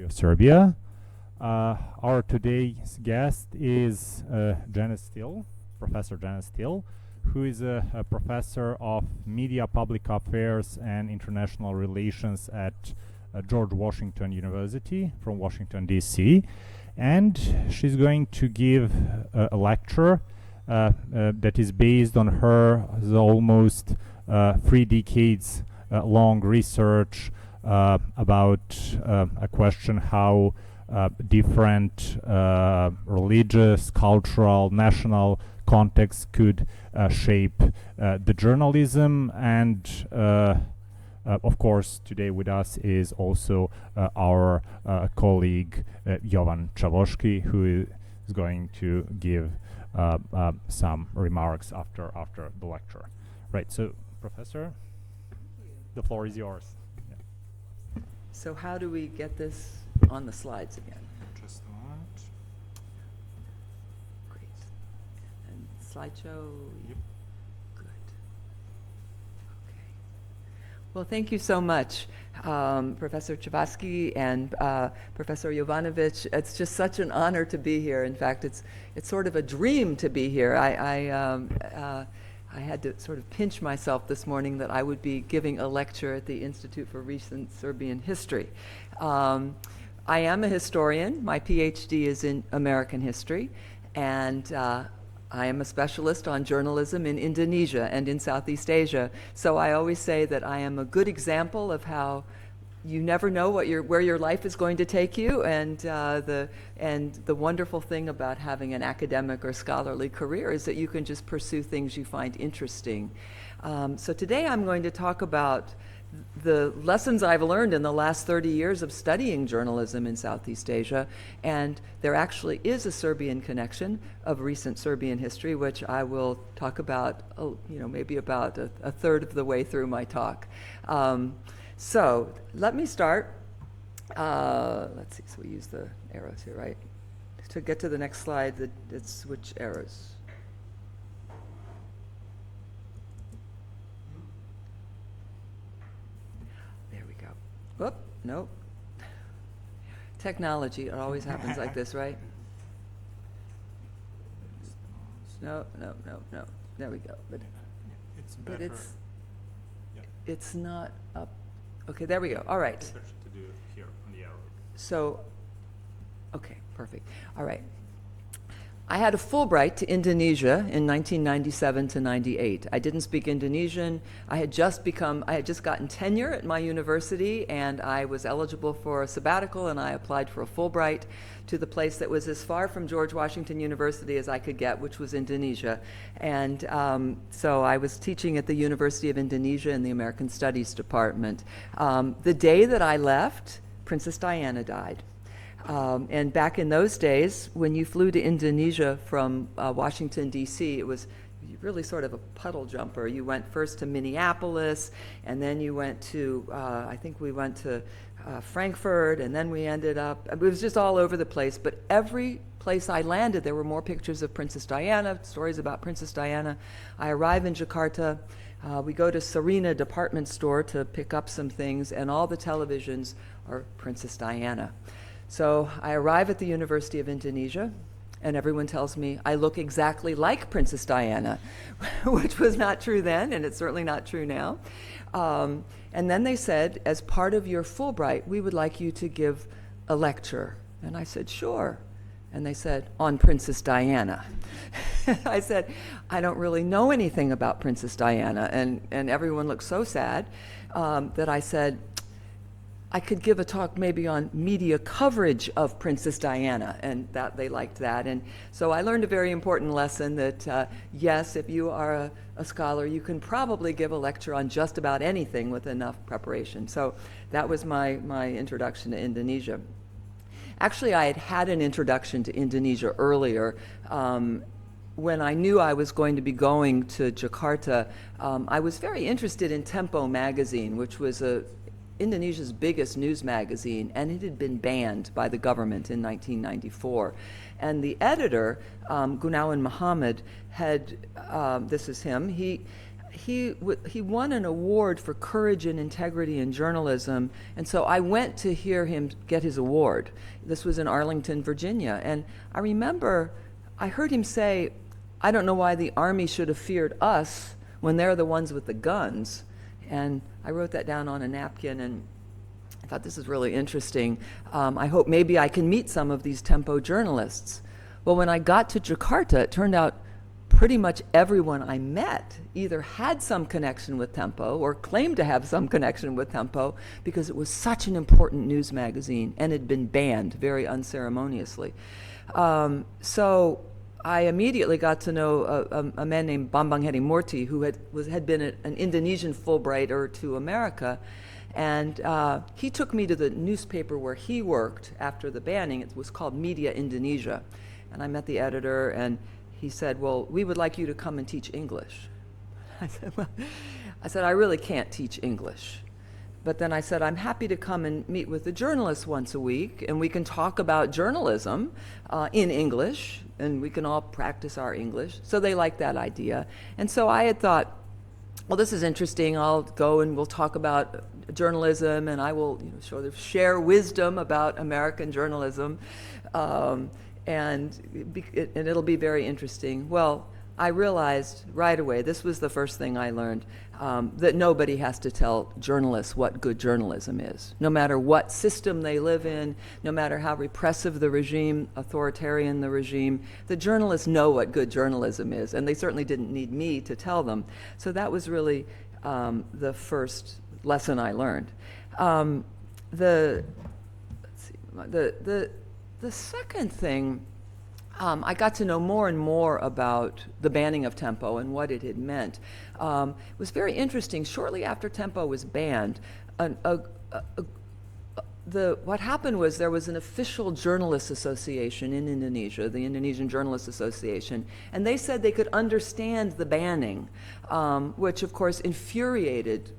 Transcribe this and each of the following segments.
country of Serbia. Our today's guest is Џенет Стил, Professor Џенет Стил, who is a professor of media, public affairs, and international relations at Џорџ Вашингтон University from Washington, D.C. And she's going to give a lecture that is based on her almost 3 decades long research about a question how different religious, cultural, national contexts could shape the journalism. And of course, today with us is also our colleague Jovan Čavoški, who is going to give some remarks after the lecture. Right, so Professor, the floor is yours. Yeah. So how do we get this on the slides again? Just a moment. Great. And slideshow? Yep. Good. Okay. Well, thank you so much, Professor Čavoški and Professor Jovanović. It's just such an honor to be here. In fact, it's sort of a dream to be here. I had to sort of pinch myself this morning that I would be giving a lecture at the Institute for Recent Serbian History. I am a historian. My PhD is in American history, and I am a specialist on journalism in Indonesia and in Southeast Asia. So I always say that I am a good example of how you never know where your life is going to take you, and the wonderful thing about having an academic or scholarly career is that you can just pursue things you find interesting. So today I'm going to talk about the lessons I've learned in the last 30 years of studying journalism in Southeast Asia, and there actually is a Serbian connection of recent Serbian history, which I will talk about, maybe about a third of the way through my talk. So let me start. Let's see, so we use the arrows here, right? To get to the next slide, it's which arrows? There we go. Whoop, nope. Technology, it always happens like this, right? No. There we go. But it's not up. Okay, there we go. All right. It's better to do it here on the arrow. So, okay, perfect. All right. I had a Fulbright to Indonesia in 1997 to 98. I didn't speak Indonesian. I had just gotten tenure at my university, and I was eligible for a sabbatical, and I applied for a Fulbright to the place that was as far from Đorđ Washington University as I could get, which was Indonesia. And so I was teaching at the University of Indonesia in the American Studies Department. The day that I left, Princess Diana died. And back in those days, when you flew to Indonesia from Washington, D.C., it was really sort of a puddle jumper. You went first to Minneapolis, and then you went to, I think we went to Frankfurt, and then we ended up, it was just all over the place. But every place I landed, there were more pictures of Princess Diana, stories about Princess Diana. I arrive in Jakarta. We go to Sarina department store to pick up some things, and all the televisions are Princess Diana. So I arrive at the University of Indonesia, and everyone tells me I look exactly like Princess Diana, which was not true then, and it's certainly not true now. And then they said, as part of your Fulbright, we would like you to give a lecture. And I said, sure. And they said, on Princess Diana. I said, I don't really know anything about Princess Diana. And everyone looked so sad that I said, I could give a talk maybe on media coverage of Princess Diana, and that they liked that. And so I learned a very important lesson that, yes, if you are a scholar, you can probably give a lecture on just about anything with enough preparation. So that was my introduction to Indonesia. Actually, I had had an introduction to Indonesia earlier. When I knew I was going to be going to Jakarta, I was very interested in Tempo magazine, which was Indonesia's biggest news magazine, and it had been banned by the government in 1994. And the editor, Gunawan Muhammad, this is him, he he won an award for courage and integrity in journalism, and so I went to hear him get his award. This was in Arlington, Virginia, and I remember I heard him say, "I don't know why the Army should have feared us when they're the ones with the guns." And I wrote that down on a napkin, and I thought, this is really interesting. I hope maybe I can meet some of these Tempo journalists. Well, when I got to Jakarta, it turned out pretty much everyone I met either had some connection with Tempo or claimed to have some connection with Tempo, because it was such an important news magazine and had been banned very unceremoniously. So I immediately got to know a man named Bambang Herimurti, who had been an Indonesian Fulbrighter to America. And he took me to the newspaper where he worked after the banning. It was called Media Indonesia. And I met the editor, and he said, "Well, we would like you to come and teach English." I said, "I really can't teach English." But then I said, "I'm happy to come and meet with the journalists once a week, and we can talk about journalism in English, and we can all practice our English." So they liked that idea. And so I had thought, well, this is interesting. I'll go and we'll talk about journalism, and I will sort of share wisdom about American journalism, and it'll be very interesting. Well, I realized right away, this was the first thing I learned, that nobody has to tell journalists what good journalism is. No matter what system they live in, no matter how repressive the regime, authoritarian the regime, the journalists know what good journalism is, and they certainly didn't need me to tell them. So that was really the first lesson I learned. The second thing, I got to know more and more about the banning of Tempo and what it had meant. It was very interesting. Shortly after Tempo was banned, what happened was there was an official journalists association in Indonesia, the Indonesian Journalists Association, and they said they could understand the banning, which of course infuriated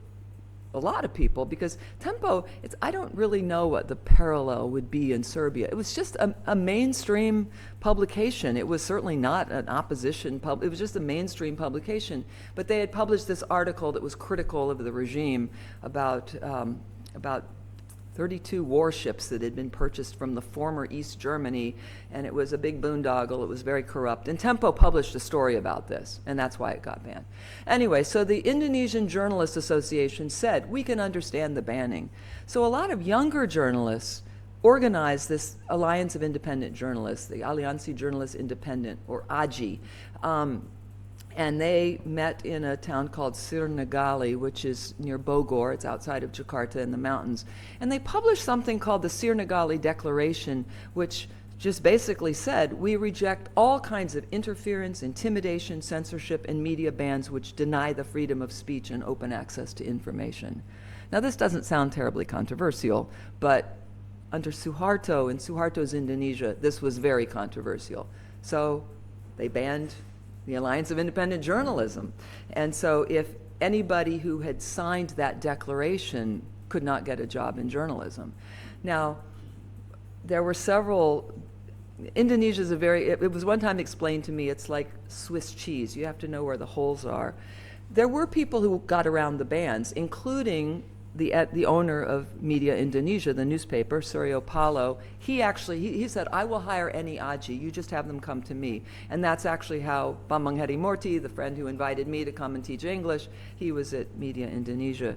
a lot of people, because Tempo, I don't really know what the parallel would be in Serbia. It was just a mainstream publication. It was certainly not an opposition it was just a mainstream publication. But they had published this article that was critical of the regime about 32 warships that had been purchased from the former East Germany, and it was a big boondoggle. It was very corrupt. And Tempo published a story about this, and that's why it got banned. Anyway, so the Indonesian Journalists Association said, we can understand the banning. So a lot of younger journalists organized this Alliance of Independent Journalists, the Aliansi Jurnalis Independent, or AJI. And they met in a town called Sirnagali, which is near Bogor. It's outside of Jakarta in the mountains. And they published something called the Sirnagali Declaration, which just basically said, we reject all kinds of interference, intimidation, censorship, and media bans which deny the freedom of speech and open access to information. Now, this doesn't sound terribly controversial, but under Suharto, in Suharto's Indonesia, this was very controversial. So they banned the Alliance of Independent Journalism. And so if anybody who had signed that declaration could not get a job in journalism. Now, there were several, Indonesia's it was one time explained to me, it's like Swiss cheese. You have to know where the holes are. There were people who got around the bans, including the owner of Media Indonesia, the newspaper, Suryo Paloh. He said, I will hire any AJI, you just have them come to me. And that's actually how Bambang Herimurti, the friend who invited me to come and teach English, he was at Media Indonesia.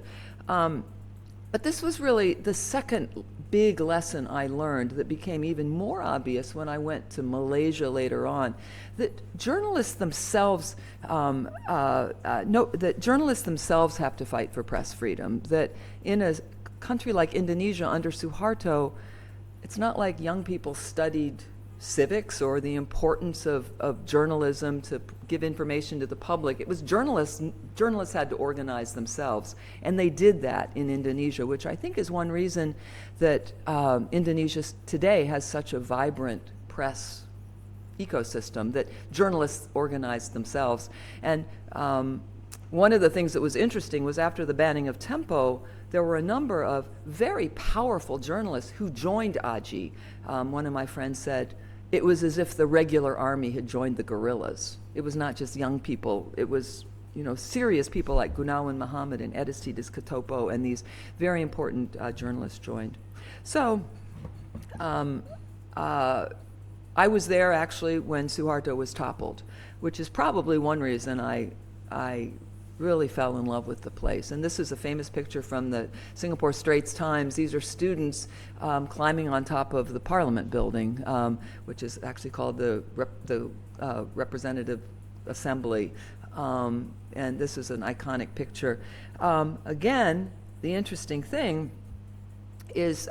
But this was really the second big lesson I learned that became even more obvious when I went to Malaysia later on, that journalists themselves that journalists themselves have to fight for press freedom, that in a country like Indonesia under Suharto, it's not like young people studied civics or the importance of journalism to give information to the public. It was journalists had to organize themselves, and they did that in Indonesia, which I think is one reason that Indonesia today has such a vibrant press ecosystem, that journalists organized themselves. And one of the things that was interesting was after the banning of Tempo, there were a number of very powerful journalists who joined AJI. One of my friends said, it was as if the regular army had joined the guerrillas. It was not just young people, it was serious people like Gunawan Muhammad and Aristides Katopo, and these very important journalists joined. So I was there actually when Suharto was toppled, which is probably one reason I really fell in love with the place. And this is a famous picture from the Singapore Straits Times. These are students climbing on top of the Parliament building, which is actually called the Representative Assembly. And this is an iconic picture. Again, the interesting thing is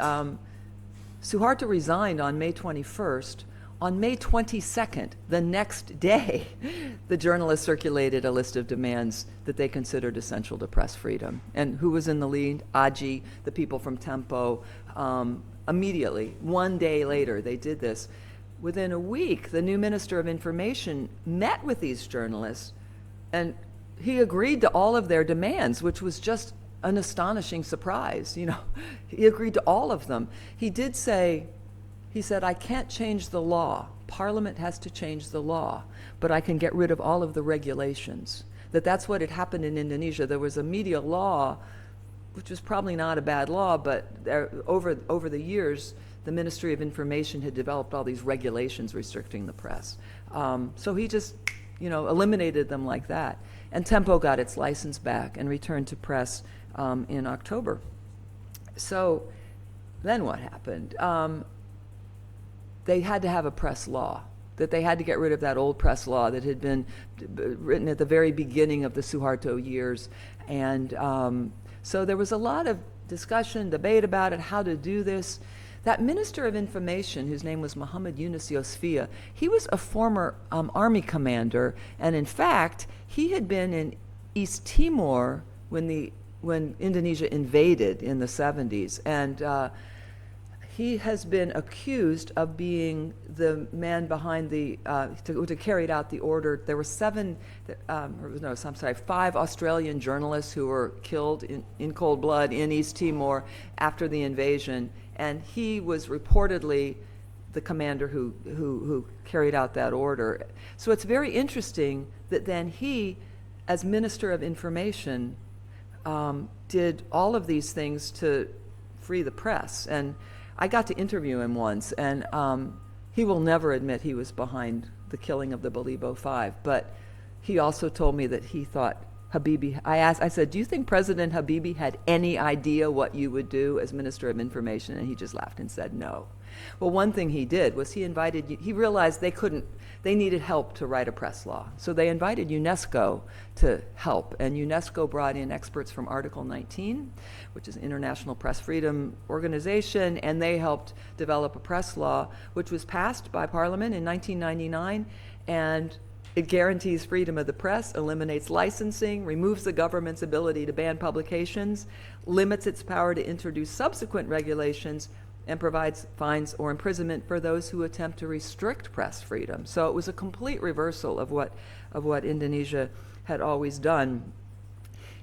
Suharto resigned on May 21st. On May 22nd, the next day, the journalists circulated a list of demands that they considered essential to press freedom. And who was in the lead? Aji, the people from Tempo. Immediately, one day later, they did this. Within a week, the new Minister of Information met with these journalists, and he agreed to all of their demands, which was just an astonishing surprise. He agreed to all of them. He did say, he said, I can't change the law. Parliament has to change the law, but I can get rid of all of the regulations. That's what had happened in Indonesia. There was a media law, which was probably not a bad law, but over the years, the Ministry of Information had developed all these regulations restricting the press. So he just, eliminated them like that. And Tempo got its license back and returned to press in October. So then what happened? They had to have a press law, that they had to get rid of that old press law that had been written at the very beginning of the Suharto years. And so there was a lot of discussion, debate about it, how to do this. That Minister of Information, whose name was Muhammad Yunus Yosfia, he was a former army commander, and in fact, he had been in East Timor when Indonesia invaded in the 70s. And he has been accused of being the man behind to carried out the order. There were 5 Australian journalists who were killed in cold blood in East Timor after the invasion, and he was reportedly the commander who carried out that order. So it's very interesting that then he, as Minister of Information, did all of these things to free the press. And I got to interview him once, and he will never admit he was behind the killing of the Balibo 5, but he also told me that he thought Habibie, I said, do you think President Habibie had any idea what you would do as Minister of Information? And he just laughed and said no. Well, one thing he did was he realized they needed help to write a press law. So they invited UNESCO to help, and UNESCO brought in experts from Article 19, which is International Press Freedom Organization, and they helped develop a press law, which was passed by Parliament in 1999, and it guarantees freedom of the press, eliminates licensing, removes the government's ability to ban publications, limits its power to introduce subsequent regulations, and provides fines or imprisonment for those who attempt to restrict press freedom. So it was a complete reversal of what Indonesia had always done.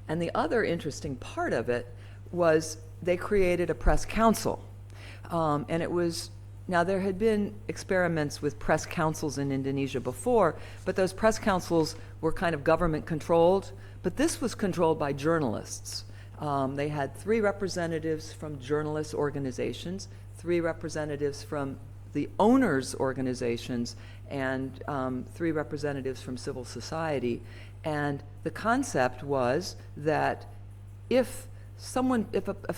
And the other interesting part of it was they created a press council. And it was, now there had been experiments with press councils in Indonesia before, but those press councils were kind of government controlled, but this was controlled by journalists. They had 3 representatives from journalist organizations, 3 representatives from the owners' organizations, and 3 representatives from civil society. And the concept was that if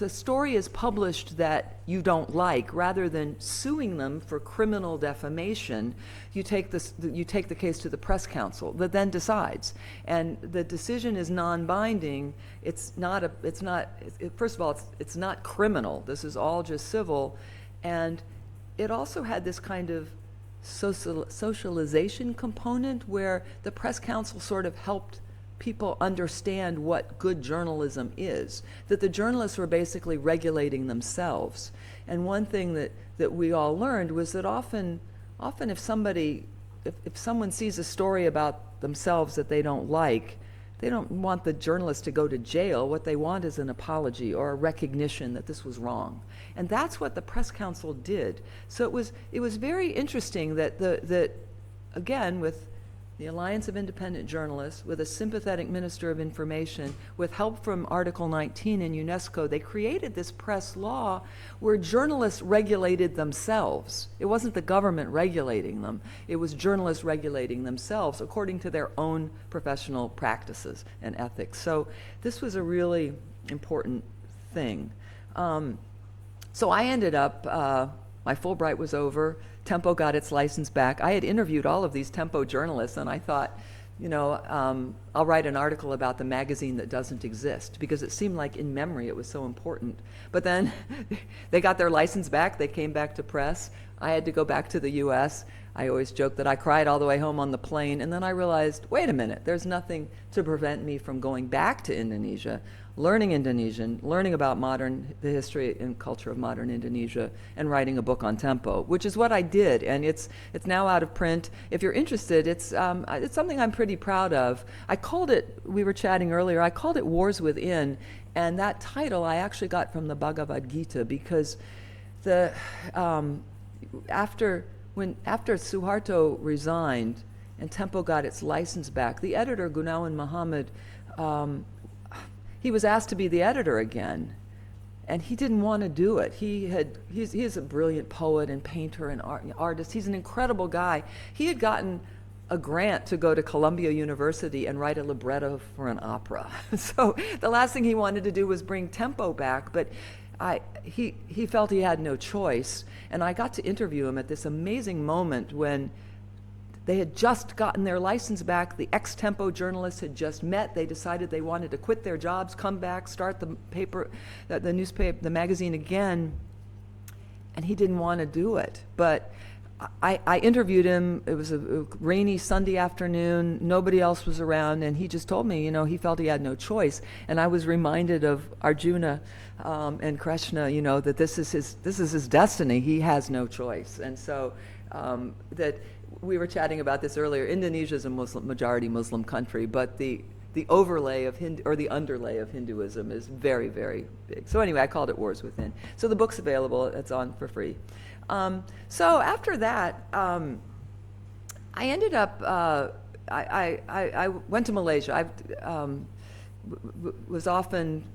a story is published that you don't like, rather than suing them for criminal defamation, you take the case to the press council that then decides. And the decision is non-binding. First of all, it's not criminal. This is all just civil. And it also had this kind of socialization component where the press council sort of helped people understand what good journalism is, that the journalists were basically regulating themselves. And one thing that we all learned was that often if someone sees a story about themselves that they don't like, they don't want the journalist to go to jail. What they want is an apology or a recognition that this was wrong. And that's what the press council did. So it was very interesting that again, with the Alliance of Independent Journalists, with a sympathetic Minister of Information, with help from Article 19 in UNESCO, they created this press law where journalists regulated themselves. It wasn't the government regulating them, it was journalists regulating themselves according to their own professional practices and ethics. So this was a really important thing. So I ended up, my Fulbright was over, Tempo got its license back. I had interviewed all of these Tempo journalists, and I thought, you know, I'll write an article about the magazine that doesn't exist, because it seemed like in memory it was so important. But then they got their license back, they came back to press. I had to go back to the US. I always joke that I cried all the way home on the plane, and then I realized, wait a minute, there's nothing to prevent me from going back to Indonesia, learning Indonesian, learning about the history and culture of modern Indonesia, and writing a book on Tempo, which is what I did, and it's now out of print. If you're interested, it's something I'm pretty proud of. I called it, we were chatting earlier, I called it Wars Within, and that title I actually got from the Bhagavad Gita, because after Suharto resigned and Tempo got its license back, the editor, Gunawan Muhammad, he was asked to be the editor again, and he didn't want to do it. He's a brilliant poet and painter and artist. He's an incredible guy. He had gotten a grant to go to Columbia University and write a libretto for an opera. So the last thing he wanted to do was bring Tempo back, but he felt he had no choice, and I got to interview him at this amazing moment when they had just gotten their license back. The ex-Tempo journalists had just met. They decided they wanted to quit their jobs, come back, start the paper, the newspaper, the magazine again, and he didn't want to do it. But I interviewed him. It was a rainy Sunday afternoon. Nobody else was around, and he just told me, you know, he felt he had no choice. And I was reminded of Arjuna and Krishna, you know, that this is his destiny. He has no choice. And so that we were chatting about this earlier. Indonesia is a majority Muslim country, but the overlay of the underlay of Hinduism is very, very big. So anyway, I called it Wars Within. So the book's available. It's on for free. So after that, I ended up, I went to Malaysia. I was often,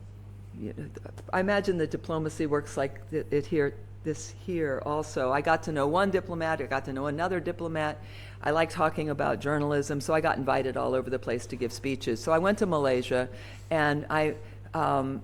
you know, I imagine that diplomacy works like it here also. I got to know one diplomat, I got to know another diplomat. I like talking about journalism, so I got invited all over the place to give speeches. So I went to Malaysia, and I thought,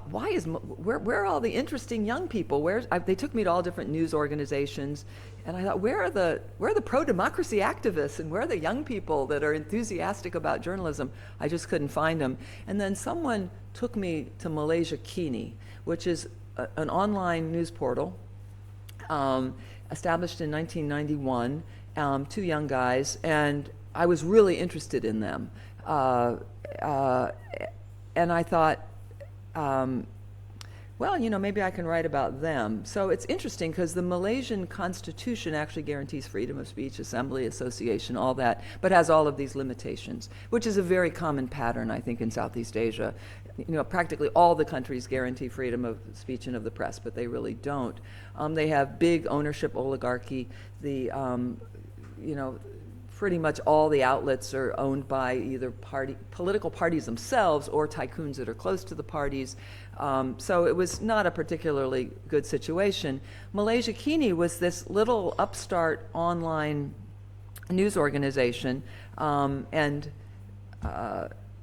where are all the interesting young people? They took me to all different news organizations, and I thought, where are the pro-democracy activists, and where are the young people that are enthusiastic about journalism? I just couldn't find them. And then someone took me to Malaysia Kini, which is an online news portal established in 1991, two young guys, and I was really interested in them. And I thought, well, you know, maybe I can write about them. So it's interesting because the Malaysian constitution actually guarantees freedom of speech, assembly, association, all that, but has all of these limitations, which is a very common pattern, I think, in Southeast Asia. You know, practically all the countries guarantee freedom of speech and of the press, but they really don't. They have big ownership oligarchy. You know, pretty much all the outlets are owned by either political parties themselves or tycoons that are close to the parties. So it was not a particularly good situation. Malaysia Kini was this little upstart online news organization,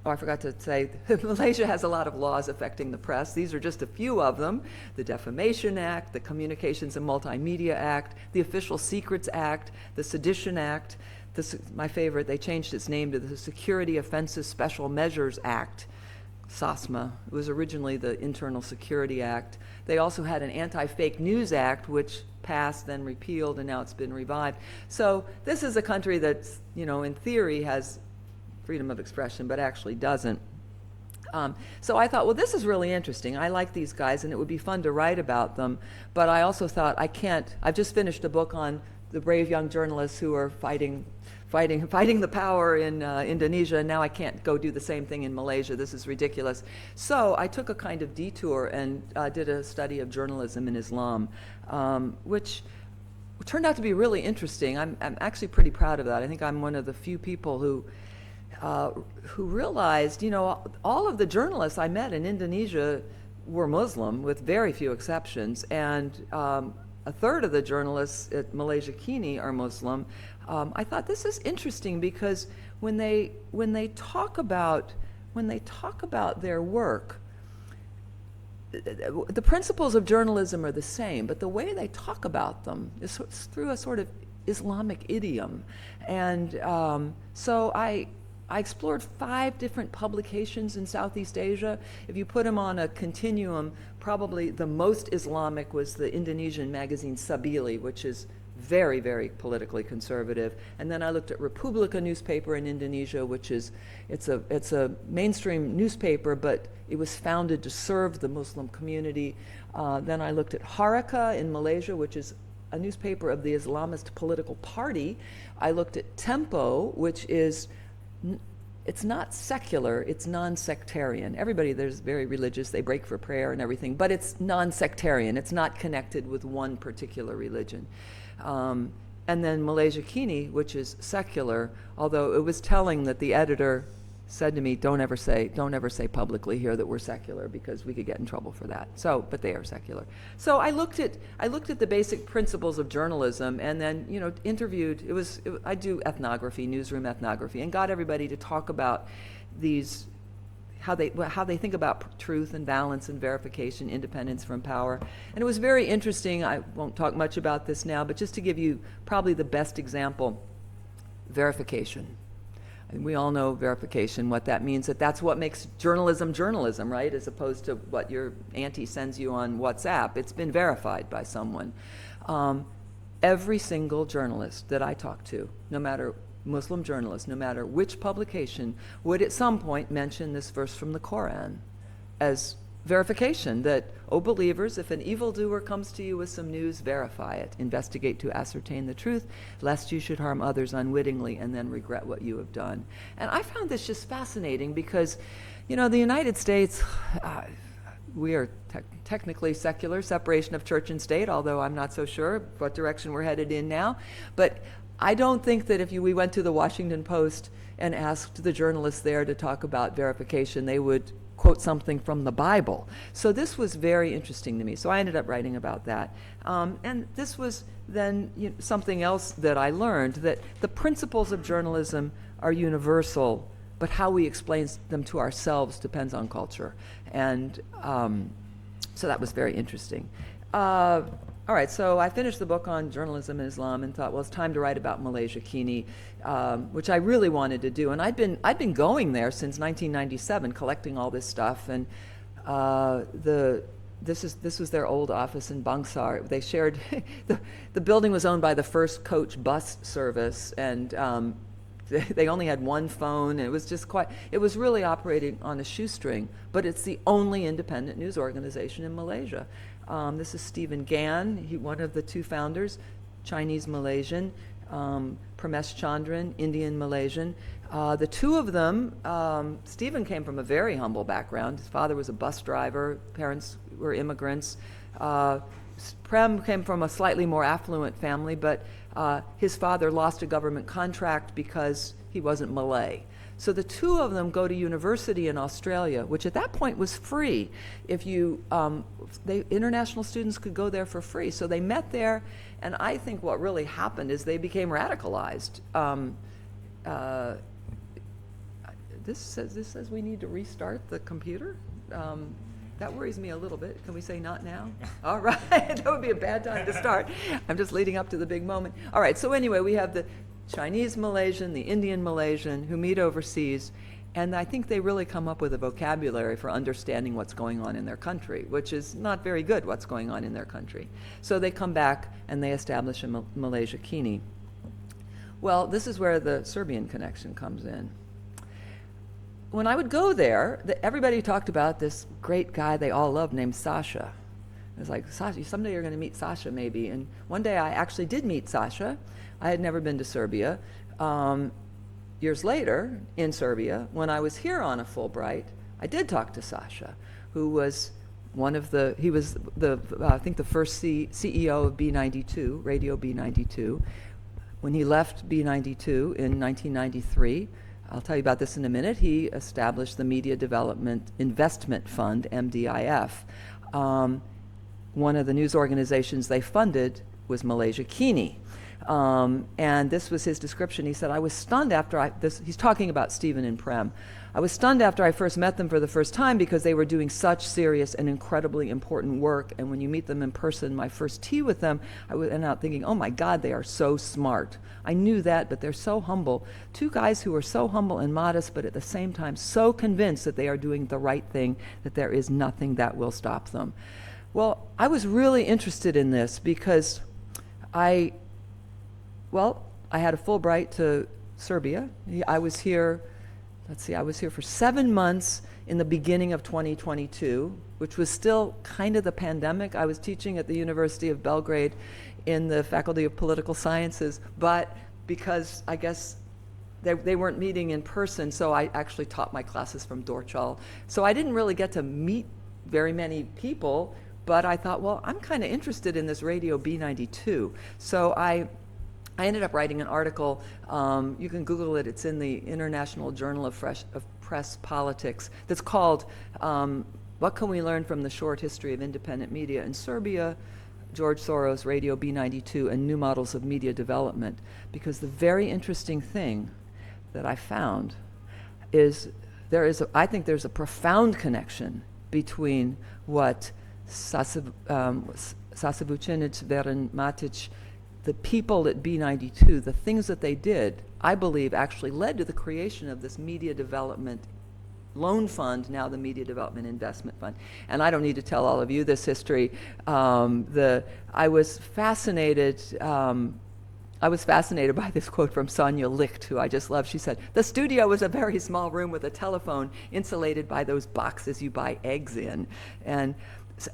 I forgot to say, Malaysia has a lot of laws affecting the press. These are just a few of them. The Defamation Act, the Communications and Multimedia Act, the Official Secrets Act, the Sedition Act. My favorite, they changed its name to the Security Offenses Special Measures Act, SOSMA. It was originally the Internal Security Act. They also had an Anti-Fake News Act, which passed, then repealed, and now it's been revived. So this is a country that's, you know, in theory has freedom of expression, but actually doesn't. So I thought, well, this is really interesting. I like these guys, and it would be fun to write about them. But I also thought, I've just finished a book on the brave young journalists who are fighting the power in Indonesia, and now I can't go do the same thing in Malaysia. This is ridiculous. So I took a kind of detour and did a study of journalism in Islam, which turned out to be really interesting. I'm actually pretty proud of that. I think I'm one of the few people who realized, all of the journalists I met in Indonesia were Muslim, with very few exceptions, and a third of the journalists at Malaysia Kini are Muslim. I thought this is interesting because when they talk about their work, the principles of journalism are the same, but the way they talk about them is through a sort of Islamic idiom. And so I explored 5 different publications in Southeast Asia. If you put them on a continuum, probably the most Islamic was the Indonesian magazine Sabili, which is very, very politically conservative. And then I looked at Republika newspaper in Indonesia, which is, it's a mainstream newspaper, but it was founded to serve the Muslim community. Then I looked at Haraka in Malaysia, which is a newspaper of the Islamist political party. I looked at Tempo, which is, it's not secular, it's non-sectarian. Everybody there's very religious, they break for prayer and everything, but it's non-sectarian. It's not connected with one particular religion. And then Malaysia Kini, which is secular, although it was telling that the editor said to me, don't ever say publicly here that we're secular, because we could get in trouble for that. So, but they are secular. So I looked at the basic principles of journalism, and then interviewed. I do ethnography, newsroom ethnography, and got everybody to talk about these, how they think about truth and balance and verification, independence from power. And it was very interesting. I won't talk much about this now, but just to give you probably the best example, verification. And we all know verification, what that means, that's what makes journalism, right? As opposed to what your auntie sends you on WhatsApp. It's been verified by someone. Every single journalist that I talk to, no matter Muslim journalist, no matter which publication, would at some point mention this verse from the Quran as verification, that, O believers, if an evildoer comes to you with some news, verify it. Investigate to ascertain the truth, lest you should harm others unwittingly and then regret what you have done. And I found this just fascinating because, the United States, we are technically secular, separation of church and state, although I'm not so sure what direction we're headed in now. But I don't think that if we went to the Washington Post and asked the journalists there to talk about verification, they would quote something from the Bible. So this was very interesting to me. So I ended up writing about that. And this was then something else that I learned, that the principles of journalism are universal, but how we explain them to ourselves depends on culture. And so that was very interesting. All right, so I finished the book on journalism in Islam and thought, well, it's time to write about Malaysia Kini, which I really wanted to do. And I'd been going there since 1997, collecting all this stuff. And this was their old office in Bangsar. They shared the building was owned by the first coach bus service, and they only had one phone. And it was really operating on a shoestring. But it's the only independent news organization in Malaysia. This is Stephen Gan, one of the 2 founders, Chinese-Malaysian, Pramesh Chandran, Indian-Malaysian. The 2 of them, Stephen came from a very humble background. His father was a bus driver, parents were immigrants. Prem came from a slightly more affluent family, but his father lost a government contract because he wasn't Malay. So the 2 of them go to university in Australia, which at that point was free. International students could go there for free. So they met there, and I think what really happened is they became radicalized. This says we need to restart the computer. That worries me a little bit. Can we say not now? All right, that would be a bad time to start. I'm just leading up to the big moment. All right, so anyway, we have the Chinese Malaysian, the Indian Malaysian, who meet overseas, and I think they really come up with a vocabulary for understanding what's going on in their country, which is not very good, what's going on in their country. So they come back and they establish a Malaysia Kini. Well, this is where the Serbian connection comes in. When I would go there, everybody talked about this great guy they all loved named Sasha. It was like, Sasha, someday you're going to meet Sasha maybe. And one day I actually did meet Sasha. I had never been to Serbia. Years later, in Serbia, when I was here on a Fulbright, I did talk to Sasha, who was he was I think the first CEO of B92, Radio B92. When he left B92 in 1993, I'll tell you about this in a minute, he established the Media Development Investment Fund, MDIF. One of the news organizations they funded was Malaysia Kini. And this was his description. He said, I was stunned after he's talking about Stephen and Prem. I was stunned after I first met them for the first time because they were doing such serious and incredibly important work. And when you meet them in person, my first tea with them, I went out thinking, oh my God, they are so smart. I knew that, but they're so humble. Two guys who are so humble and modest, but at the same time so convinced that they are doing the right thing, that there is nothing that will stop them. Well, I was really interested in this because I had a Fulbright to Serbia. I was here for 7 months in the beginning of 2022, which was still kind of the pandemic. I was teaching at the University of Belgrade in the Faculty of Political Sciences, but because I guess they weren't meeting in person, so I actually taught my classes from Dorčal. So I didn't really get to meet very many people, but I thought, well, I'm kind of interested in this Radio B92. So I ended up writing an article. You can Google it. It's in the International Journal of Press Politics. That's called "What Can We Learn from the Short History of Independent Media in Serbia? George Soros, Radio B92, and New Models of Media Development." Because the very interesting thing that I found is I think there's a profound connection between what Sasavucinic, Veran Matic, the people at B92, the things that they did, I believe actually led to the creation of this Media Development Loan Fund, now the Media Development Investment Fund. And I don't need to tell all of you this history. I was fascinated by this quote from Sonia Licht, who I just love. She said, "The studio was a very small room with a telephone insulated by those boxes you buy eggs in." And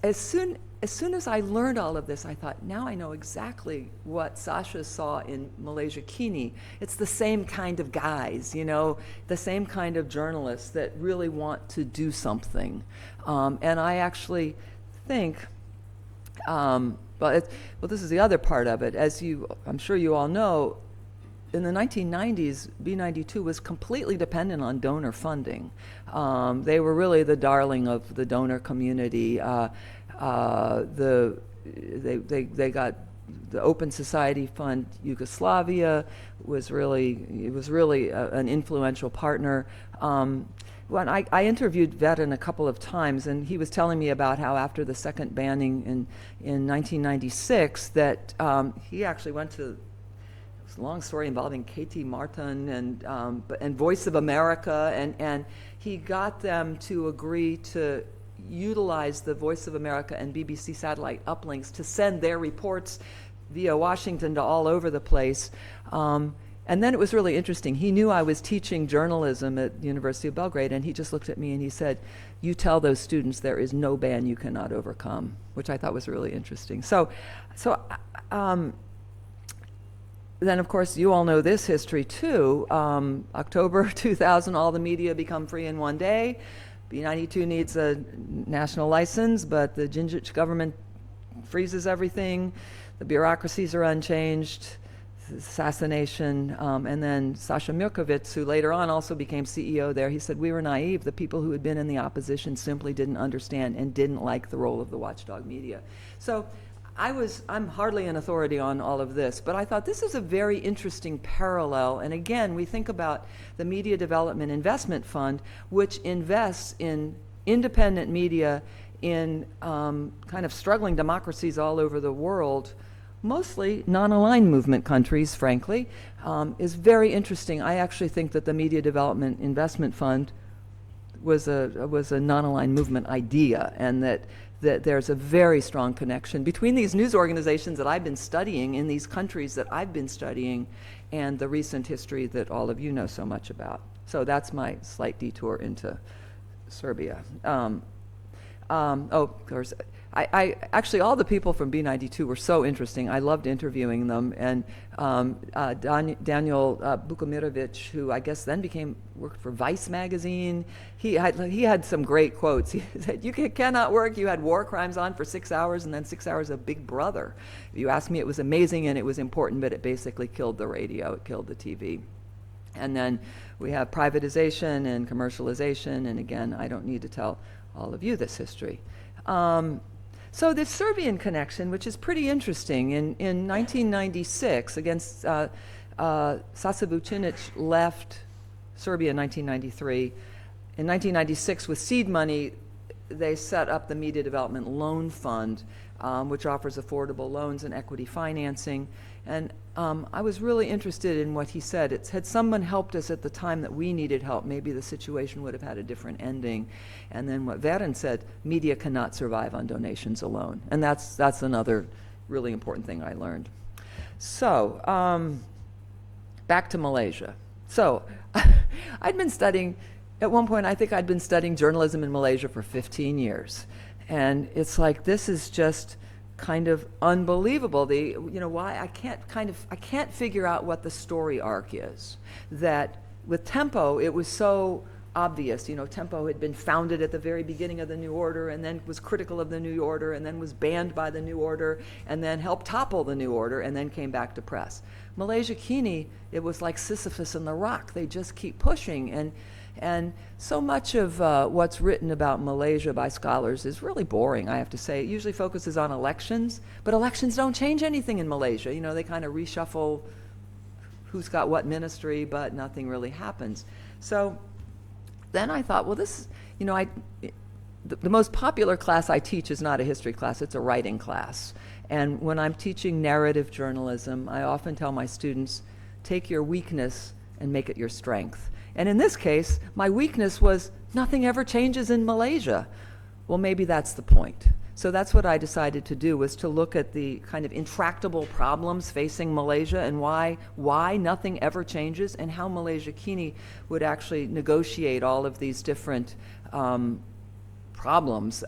as soon as I learned all of this, I thought, now I know exactly what Sasha saw in Malaysia Kini. It's the same kind of guys, the same kind of journalists that really want to do something. And I actually think, this is the other part of it. I'm sure you all know, in the 1990s, B92 was completely dependent on donor funding. They were really the darling of the donor community. They got the Open Society Fund. Yugoslavia was really an influential partner. When I interviewed Veran a couple of times, and he was telling me about how after the second banning in 1996, that he actually went to, it's a long story involving Katie Martin and Voice of America, and he got them to agree to utilize the Voice of America and BBC satellite uplinks to send their reports via Washington to all over the place. And then it was really interesting. He knew I was teaching journalism at the University of Belgrade, and he just looked at me and he said, "You tell those students there is no ban you cannot overcome," which I thought was really interesting. So then, of course, you all know this history too. October 2000, all the media become free in one day. B92 needs a national license, but the Đinđić government freezes everything. The bureaucracies are unchanged. Assassination, and then Sasha Mirkovic, who later on also became CEO there, he said, "We were naive. The people who had been in the opposition simply didn't understand and didn't like the role of the watchdog media." So I'm hardly an authority on all of this, but I thought this is a very interesting parallel. And again, we think about the Media Development Investment Fund, which invests in independent media in kind of struggling democracies all over the world, mostly non-aligned movement countries, frankly, is very interesting. I actually think that the Media Development Investment Fund was a non-aligned movement idea, and that there's a very strong connection between these news organizations that I've been studying in these countries that I've been studying and the recent history that all of you know so much about. So that's my slight detour into Serbia. Of course, actually, all the people from B92 were so interesting. I loved interviewing them. And Daniel Bukomirovic, who I guess then worked for Vice magazine, he had some great quotes. He said, "You cannot work. You had war crimes on for 6 hours, and then 6 hours of Big Brother. If you ask me, it was amazing and it was important, but it basically killed the radio. It killed the TV." And then we have privatization and commercialization. And again, I don't need to tell all of you this history. So the Serbian connection, which is pretty interesting, in 1996, against Sasa Vucinic left Serbia in 1993. In 1996, with seed money, they set up the Media Development Loan Fund, which offers affordable loans and equity financing. And I was really interested in what he said. Had someone helped us at the time that we needed help, maybe the situation would have had a different ending. And then what Veren said, media cannot survive on donations alone. And that's another really important thing I learned. So, back to Malaysia. So, I'd been studying, at one point I think I'd been studying journalism in Malaysia for 15 years. And it's like, this is just kind of unbelievable. Why I can't figure out what the story arc is. That with Tempo, it was so obvious. Tempo had been founded at the very beginning of the New Order, and then was critical of the New Order, and then was banned by the New Order, and then helped topple the New Order, and then came back to press. Malaysia Kini, it was like Sisyphus and the Rock. They just keep pushing, and so much of what's written about Malaysia by scholars is really boring, I have to say. It usually focuses on elections, but elections don't change anything in Malaysia. They kind of reshuffle who's got what ministry, but nothing really happens. So then I thought, well, the most popular class I teach is not a history class, it's a writing class. And when I'm teaching narrative journalism, I often tell my students, take your weakness and make it your strength. And in this case, my weakness was nothing ever changes in Malaysia. Well, maybe that's the point. So that's what I decided to do, was to look at the kind of intractable problems facing Malaysia and why nothing ever changes, and how Malaysia Kini would actually negotiate all of these different problems.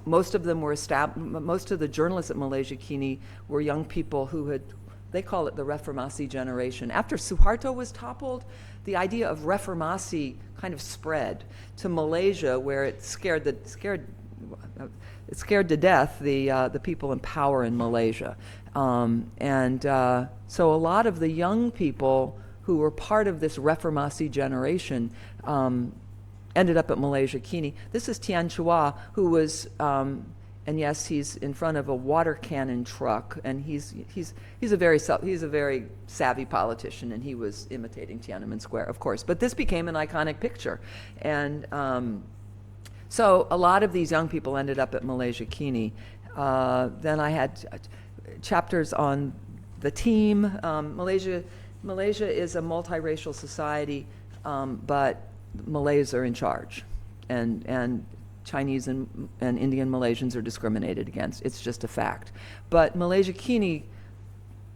Most of them were most of the journalists at Malaysia Kini were young people who they call it the Reformasi generation. After Suharto was toppled, the idea of Reformasi kind of spread to Malaysia, where it scared to death the people in power in Malaysia. So a lot of the young people who were part of this Reformasi generation ended up at Malaysia Kini. This is Tian Chua, who was, and yes, he's in front of a water cannon truck, and he's a very savvy politician, and he was imitating Tiananmen Square, of course. But this became an iconic picture, and so a lot of these young people ended up at Malaysia Kini. Then I had chapters on the team. Malaysia is a multiracial society, but Malays are in charge, and Chinese and Indian Malaysians are discriminated against. It's just a fact. But Malaysia Kini,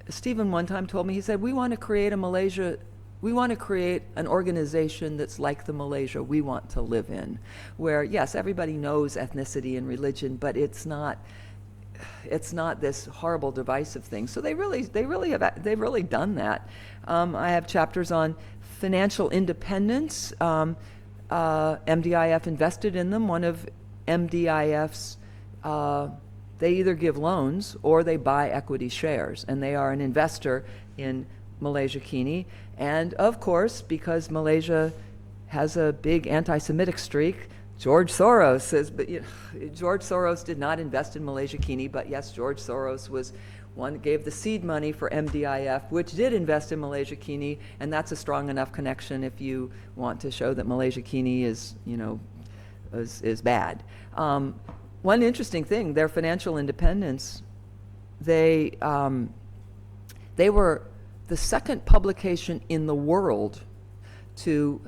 Stephen one time told me, he said, we want to create an organization that's like the Malaysia we want to live in, where, yes, everybody knows ethnicity and religion, but it's not this horrible divisive thing. So they've really done that. I have chapters on financial independence. MDIF invested in them. One of MDIF's, they either give loans or they buy equity shares, and they are an investor in Malaysia Kini. And of course, because Malaysia has a big anti-Semitic streak, George Soros says, but George Soros did not invest in Malaysia Kini, but yes, George Soros was one that gave the seed money for MDIF, which did invest in Malaysia Kini, and that's a strong enough connection if you want to show that Malaysia Kini is bad. One interesting thing, their financial independence, they were the second publication in the world to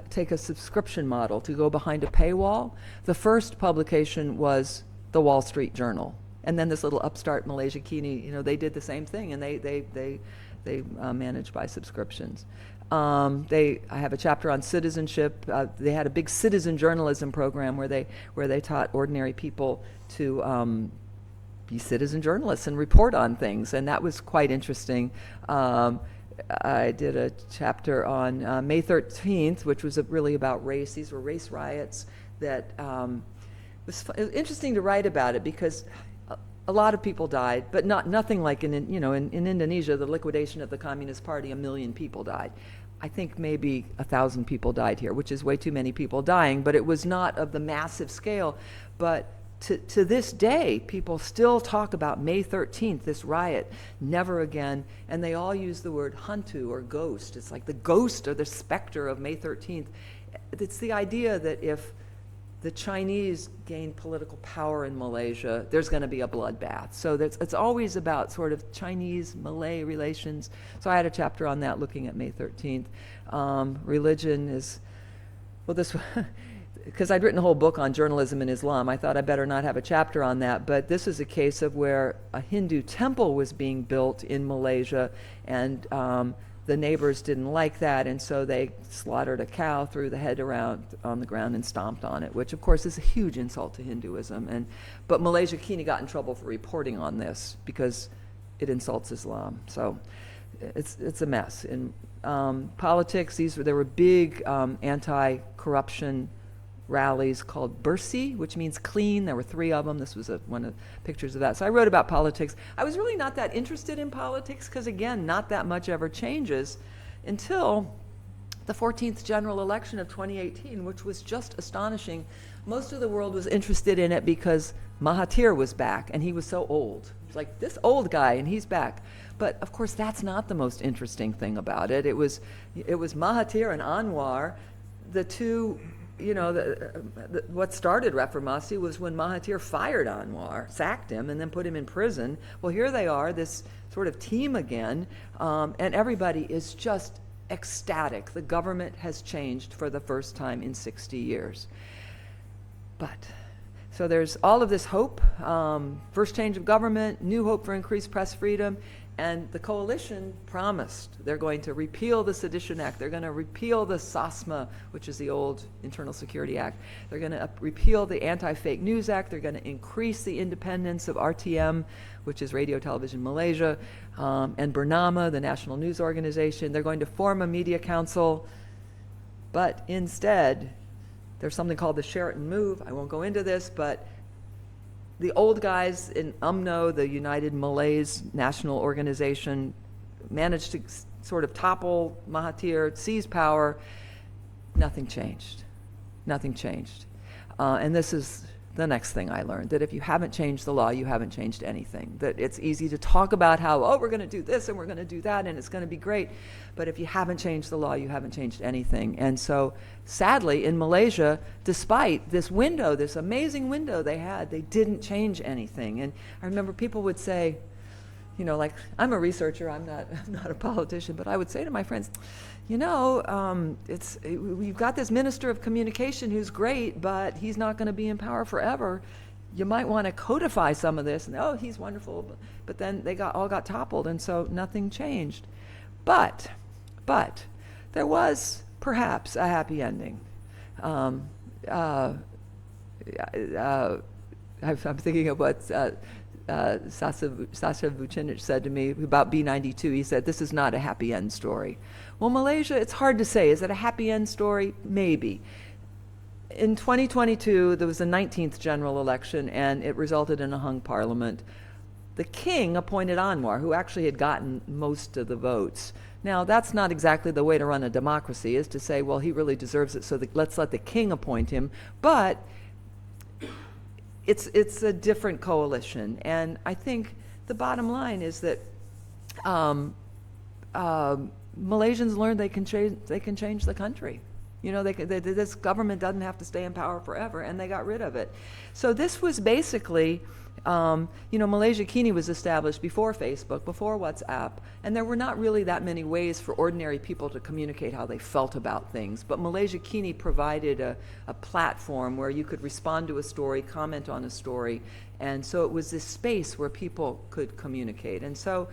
take a subscription model, to go behind a paywall. The first publication was the Wall Street Journal. And then this little upstart Malaysia Kini, they did the same thing, and they They manage by subscriptions. I have a chapter on citizenship. They had a big citizen journalism program where they taught ordinary people to be citizen journalists and report on things, and that was quite interesting. I did a chapter on May 13th, which was really about race. These were race riots that it was interesting to write about it because a lot of people died, but nothing like in Indonesia, the liquidation of the Communist Party, 1 million people died. I think maybe 1,000 people died here, which is way too many people dying, but it was not of the massive scale. But to this day, people still talk about May 13th, this riot, never again, and they all use the word hantu or ghost. It's like the ghost or the specter of May 13th. It's the idea that if the Chinese gain political power in Malaysia, there's going to be a bloodbath. So it's always about sort of Chinese-Malay relations. So I had a chapter on that looking at May 13th. Religion is, well, this, because I'd written a whole book on journalism in Islam, I thought I better not have a chapter on that. But this is a case of where a Hindu temple was being built in Malaysia, and the neighbors didn't like that, and so they slaughtered a cow, threw the head around on the ground, and stomped on it, which of course is a huge insult to Hinduism. But Malaysia Kini got in trouble for reporting on this because it insults Islam. So it's a mess. In politics, there were big anti-corruption rallies called Bersih, which means clean. There were 3 of them. This was one of the pictures of that. So I wrote about politics. I was really not that interested in politics because, again, not that much ever changes until the 14th general election of 2018, which was just astonishing. Most of the world was interested in it because Mahathir was back, and he was so old. It's like, this old guy, and he's back. But, of course, that's not the most interesting thing about it. It was Mahathir and Anwar, the two. What started Reformasi was when Mahathir fired Anwar, sacked him, and then put him in prison. Well, here they are, this sort of team again, and everybody is just ecstatic. The government has changed for the first time in 60 years. So there's all of this hope, first change of government, new hope for increased press freedom, and the coalition promised they're going to repeal the Sedition Act. They're going to repeal the SASMA, which is the old Internal Security Act. They're going to repeal the Anti-Fake News Act. They're going to increase the independence of RTM, which is Radio Television Malaysia, and Bernama, the National News Organization. They're going to form a media council, but instead, there's something called the Sheraton Move. I won't go into this, but the old guys in UMNO, the United Malays National Organization, managed to sort of topple Mahathir, seize power. Nothing changed. Nothing changed. And this is the next thing I learned, that if you haven't changed the law, you haven't changed anything. That it's easy to talk about how, we're going to do this and we're going to do that and it's going to be great. But if you haven't changed the law, you haven't changed anything. And so, sadly, in Malaysia, despite this window, this amazing window they had, they didn't change anything. And I remember people would say, like, I'm a researcher, I'm not a politician, but I would say to my friends, we've got this minister of communication who's great, but he's not going to be in power forever. You might want to codify some of this, and he's wonderful, but then they all got toppled, and so nothing changed. But there was perhaps a happy ending. I'm thinking of what Sasha Vucinic said to me about B-92. He said, this is not a happy end story. Well, Malaysia, it's hard to say. Is it a happy end story? Maybe. In 2022, there was the 19th general election, and it resulted in a hung parliament. The king appointed Anwar, who actually had gotten most of the votes. Now, that's not exactly the way to run a democracy, is to say, well, he really deserves it, so let's let the king appoint him. But it's a different coalition, and I think the bottom line is that Malaysians learned they can change the country. This government doesn't have to stay in power forever, and they got rid of it. So this was basically Malaysia Kini was established before Facebook, before WhatsApp, and there were not really that many ways for ordinary people to communicate how they felt about things. But Malaysia Kini provided a platform where you could respond to a story, comment on a story, and so it was this space where people could communicate. And so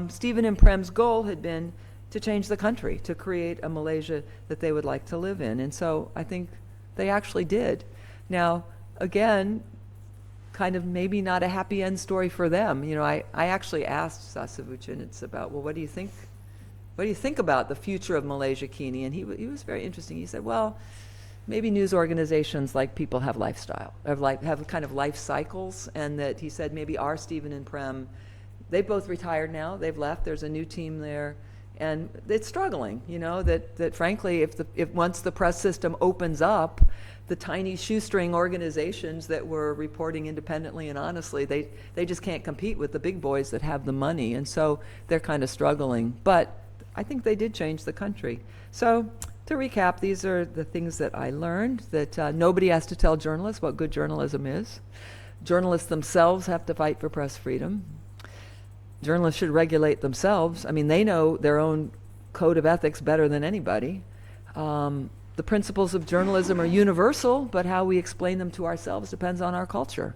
Stephen and Prem's goal had been to change the country, to create a Malaysia that they would like to live in. And so I think they actually did. Now, again, kind of maybe not a happy end story for them. I actually asked Sasa Vucinic about, well, what do you think about the future of Malaysia Kini? And he was very interesting. He said, well, maybe news organizations like people have have kind of life cycles, and that he said maybe our Stephen and Prem, they've both retired now, they've left, there's a new team there, and it's struggling, that frankly, if once the press system opens up, the tiny shoestring organizations that were reporting independently and honestly, they just can't compete with the big boys that have the money, and so they're kind of struggling. But I think they did change the country. So to recap, these are the things that I learned, that nobody has to tell journalists what good journalism is. Journalists themselves have to fight for press freedom. Journalists should regulate themselves. I mean, they know their own code of ethics better than anybody. The principles of journalism are universal, but how we explain them to ourselves depends on our culture.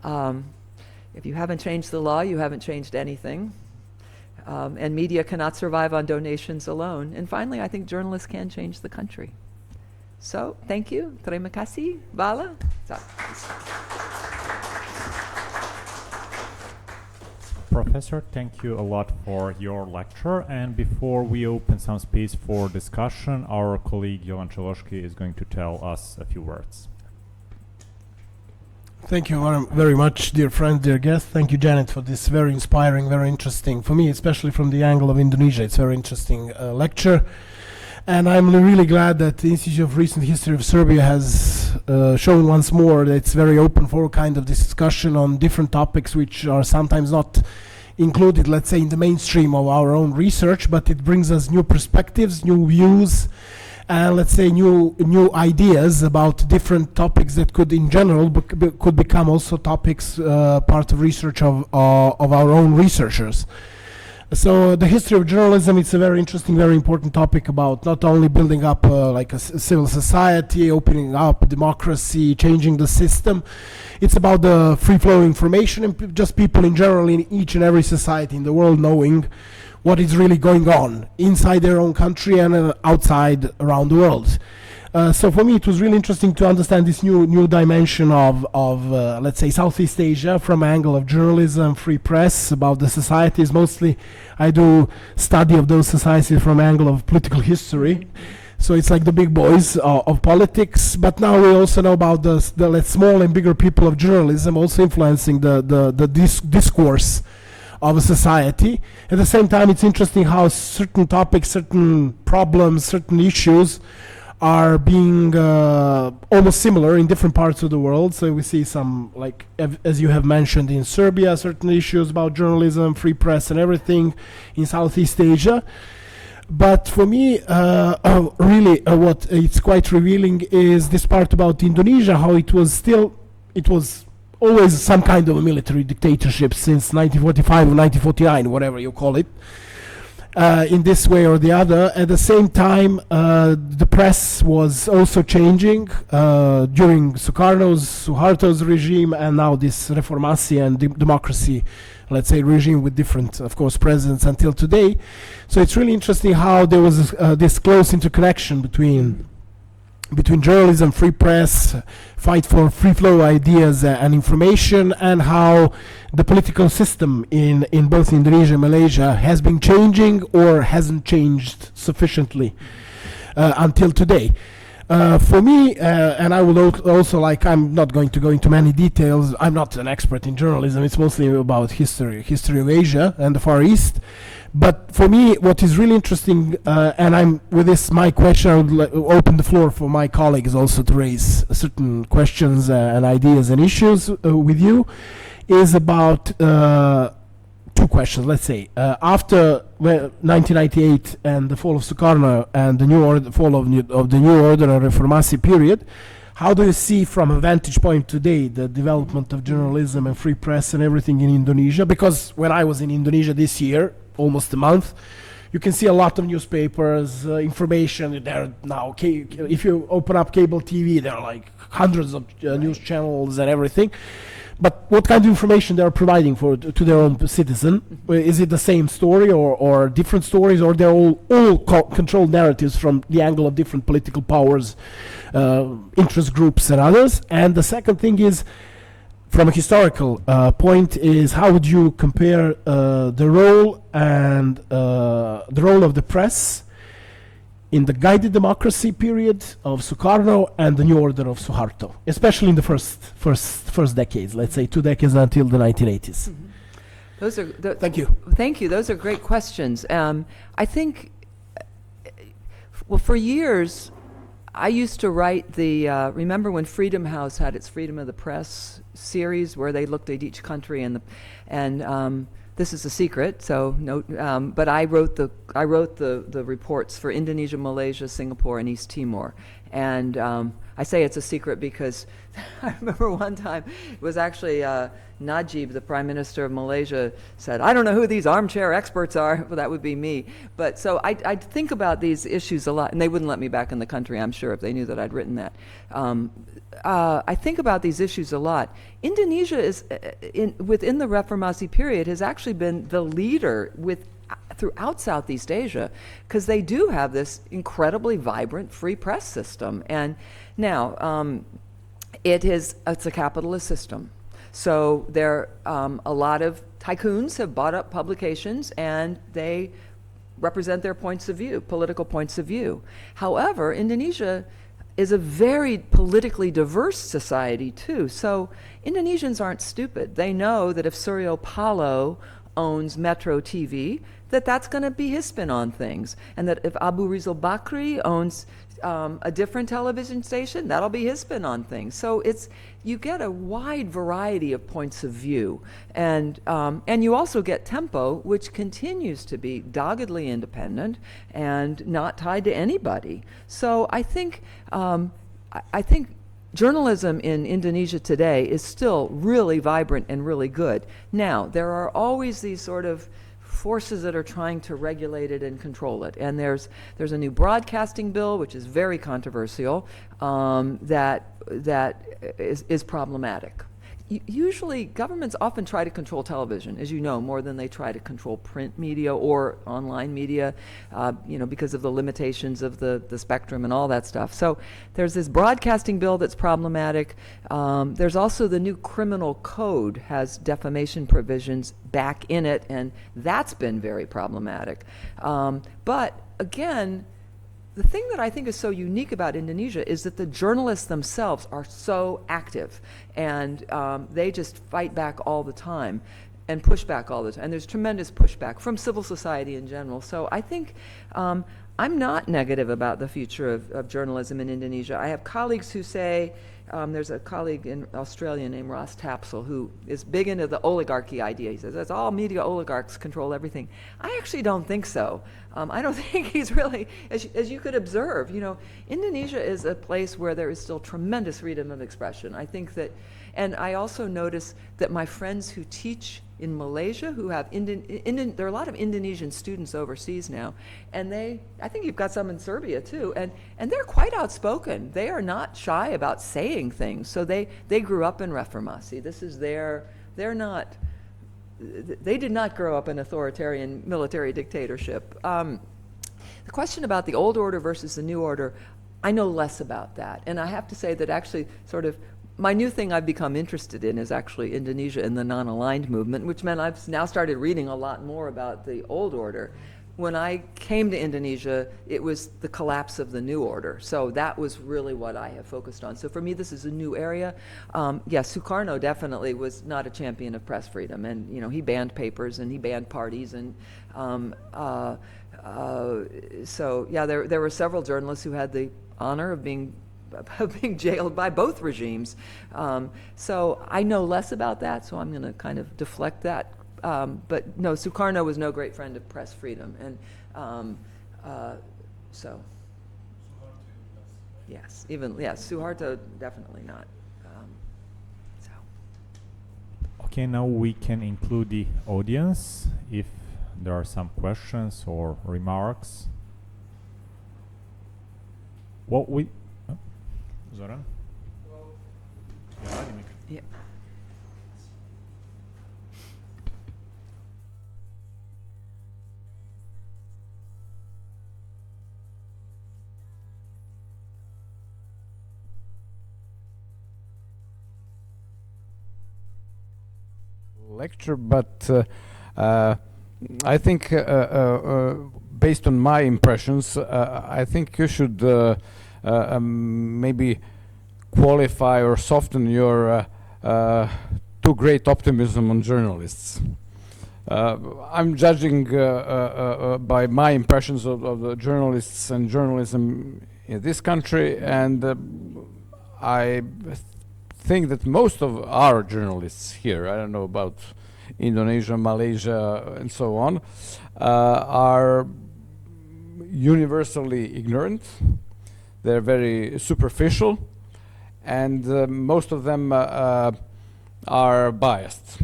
If you haven't changed the law, you haven't changed anything. And media cannot survive on donations alone. And finally, I think journalists can change the country. So, thank you. Terima kasih. Vala. Professor, thank you a lot for your lecture. And before we open some space for discussion, our colleague Jovan Celoški is going to tell us a few words. Thank you very much, dear friend, dear guest. Thank you, Џенет, for this very inspiring, very interesting, for me, especially from the angle of Indonesia, it's a very interesting lecture. And I'm really glad that the Institute of Recent History of Serbia has shown once more that it's very open for kind of discussion on different topics which are sometimes not included, let's say, in the mainstream of our own research, but it brings us new perspectives, new views, and let's say new ideas about different topics that could in general could become also topics part of research of our own researchers. So the history of journalism, it's a very interesting, very important topic about not only building up like a civil society, opening up democracy, changing the system. It's about the free flow of information and just people in general in each and every society in the world knowing what is really going on inside their own country and outside around the world. So for me, it was really interesting to understand this new dimension of let's say, Southeast Asia from an angle of journalism, free press, about the societies. Mostly, I do study of those societies from an angle of political history. So it's like the big boys of politics. But now we also know about the small and bigger people of journalism also influencing the discourse of a society. At the same time, it's interesting how certain topics, certain problems, certain issues are being almost similar in different parts of the world. So we see some, like, as you have mentioned, in Serbia, certain issues about journalism, free press and everything in Southeast Asia. But for me, really what it's quite revealing is this part about Indonesia, how it was always some kind of a military dictatorship since 1945 or 1949, whatever you call it. In this way or the other. At the same time, the press was also changing during Suharto's regime, and now this Reformasi and democracy, let's say, regime with different, of course, presidents until today. So it's really interesting how there was this close interconnection between journalism, free press, fight for free flow ideas and information, and how the political system in both Indonesia and Malaysia has been changing or hasn't changed sufficiently until today. For me, and I will also, like, I'm not going to go into many details, I'm not an expert in journalism, it's mostly about history of Asia and the Far East. But for me, what is really interesting, and with this my question, I would open the floor for my colleagues also to raise certain questions and ideas and issues with you, is about two questions, let's say. After 1998 and the fall of Sukarno and the fall of the new order and Reformasi period, how do you see from a vantage point today the development of journalism and free press and everything in Indonesia? Because when I was in Indonesia this year, almost a month, you can see a lot of newspapers, information. There are now, if you open up cable TV, there are like hundreds of news channels and everything. But what kind of information they are providing to their own citizen? Is it the same story or different stories, or they're all controlled narratives from the angle of different political powers, interest groups and others? And the second thing is, from a historical point, is how would you compare the role of the press in the guided democracy period of Sukarno and the new order of Suharto, especially in the first decades, let's say 2 decades until the 1980s? Those are Thank you. Thank you. Those are great questions. I think, well, for years, I used to write the, remember when Freedom House had its Freedom of the Press series where they looked at each country and this is a secret, so no, but I wrote the reports for Indonesia, Malaysia, Singapore, and East Timor. And I say it's a secret because I remember one time, it was actually Najib, the Prime Minister of Malaysia, said, "I don't know who these armchair experts are." Well, that would be me. But so I think about these issues a lot, and they wouldn't let me back in the country, I'm sure, if they knew that I'd written that. I think about these issues a lot. Indonesia is, within the Reformasi period, has actually been the leader throughout Southeast Asia, because they do have this incredibly vibrant free press system. And now, it's a capitalist system. So there, a lot of tycoons have bought up publications and they represent their points of view, political points of view. However, Indonesia is a very politically diverse society too. So Indonesians aren't stupid. They know that if Suryo Paloh owns Metro TV, that's going to be his spin on things. And that if Abu Rizal Bakri owns a different television station, that'll be his spin on things. So you get a wide variety of points of view. And you also get Tempo, which continues to be doggedly independent and not tied to anybody. So I think journalism in Indonesia today is still really vibrant and really good. Now, there are always these sort of forces that are trying to regulate it and control it. And there's a new broadcasting bill, which is very controversial, that is problematic. Usually, governments often try to control television, as you know, more than they try to control print media or online media, because of the limitations of the spectrum and all that stuff. So there's this broadcasting bill that's problematic. There's also the new criminal code has defamation provisions back in it, and that's been very problematic. But again, the thing that I think is so unique about Indonesia is that the journalists themselves are so active, and they just fight back all the time and push back all the time. And there's tremendous pushback from civil society in general. So I think I'm not negative about the future of journalism in Indonesia. I have colleagues who say, there's a colleague in Australia named Ross Tapsell who is big into the oligarchy idea. He says that's all media oligarchs control everything. I actually don't think so. I don't think he's really, as you could observe, Indonesia is a place where there is still tremendous freedom of expression. I think that, and I also notice that my friends who teach in Malaysia, who have there are a lot of Indonesian students overseas now, and I think you've got some in Serbia too, and they're quite outspoken. They are not shy about saying things. So they grew up in Reformasi. This is they did not grow up in authoritarian military dictatorship. The question about the old order versus the new order, I know less about that. And I have to say that actually sort of my new thing I've become interested in is actually Indonesia and the non-aligned movement, which meant I've now started reading a lot more about the old order. When I came to Indonesia, it was the collapse of the new order. So that was really what I have focused on. So for me, this is a new area. Sukarno definitely was not a champion of press freedom. And, he banned papers and he banned parties. And there were several journalists who had the honor of being jailed by both regimes. So I know less about that, so I'm going to kind of deflect that. But no, Sukarno was no great friend of press freedom. And so. Yes, even, yes, Suharto, definitely not. So. Okay, now we can include the audience if there are some questions or remarks. What we... Zoran? Yeah. Lecture, but I think based on my impressions, I think you should maybe qualify or soften your too great optimism on journalists. I'm judging by my impressions of the journalists and journalism in this country, and I think that most of our journalists here, I don't know about Indonesia, Malaysia, and so on, are universally ignorant. They're very superficial, and most of them are biased,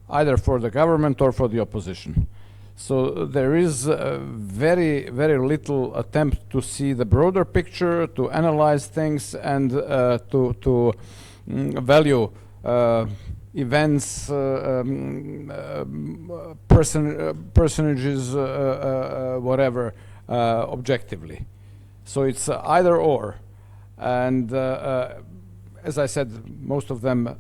either for the government or for the opposition. So there is very, very little attempt to see the broader picture, to analyze things, and to value events, personages, whatever, objectively. So it's either or. And as I said, most of them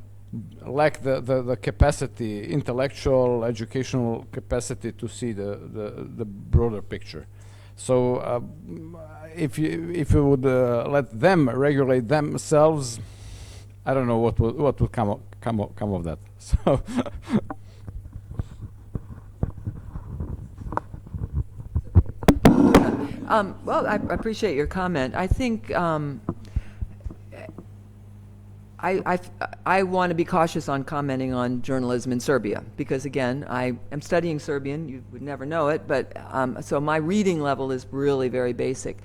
lack the capacity, intellectual, educational capacity to see the broader picture. So if you would let them regulate themselves, I don't know what would come of that. So well, I appreciate your comment. I think I want to be cautious on commenting on journalism in Serbia because, again, I am studying Serbian. You would never know it, but so my reading level is really very basic.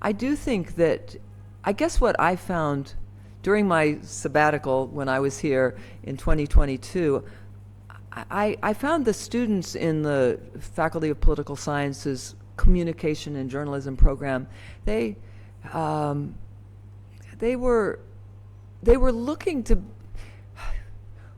I do think that, I guess what I found during my sabbatical when I was here in 2022, I found the students in the Faculty of Political Sciences Communication and Journalism program, they were looking to,